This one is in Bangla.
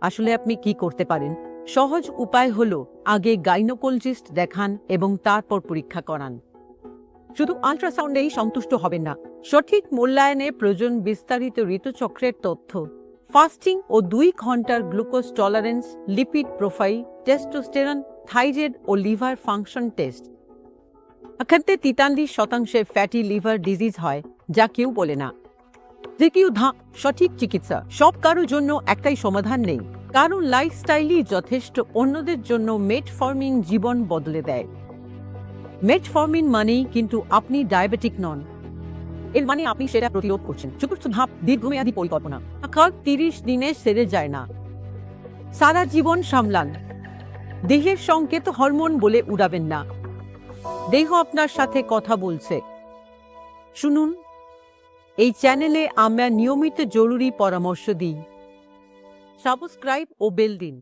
আসলে আপনি কি করতে পারেন? সহজ উপায় হলো আগে গাইনোকোলজিস্ট দেখান এবং তারপর পরীক্ষা করান। শুধু আল্ট্রাসাউন্ডেই সন্তুষ্ট হবেন না, সঠিক মূল্যায়নে প্রয়োজন বিস্তারিত ঋতুচক্রের তথ্য, ফাস্টিং ও 2 ঘন্টার glucose tolerance, lipid profile, testosterone, thyroid ও লিভার ফাংশন টেস্ট। এক্ষেত্রে 43% ফ্যাটি লিভার ডিজিজ হয়, যা কেউ বলে না। দ্বিতীয় ধাপ, সঠিক চিকিৎসা। সব কারোর জন্য একটাই সমাধান নেই, কারণ লাইফস্টাইলই যথেষ্ট। অন্যদের জন্য মেটফর্মিন জীবন বদলে দেয়। মেটফর্মিন মানেই কিন্তু আপনি ডায়াবেটিক নন, এর মানে আপনি সেটা প্রতিরোধ করছেন। চতুর্থ ধাপ, দীর্ঘমেয়াদী পরিকল্পনা। আকাল 30 দিনে সেরে যায় না, সারা জীবন সামলান। দেহের সংকেত হরমোন বলে উড়াবেন না, দেহ আপনার সাথে কথা বলছে। শুনুন, এই চ্যানেলে আমরা নিয়মিত জরুরি পরামর্শ দিই। সাবস্ক্রাইব ও বেল দিন।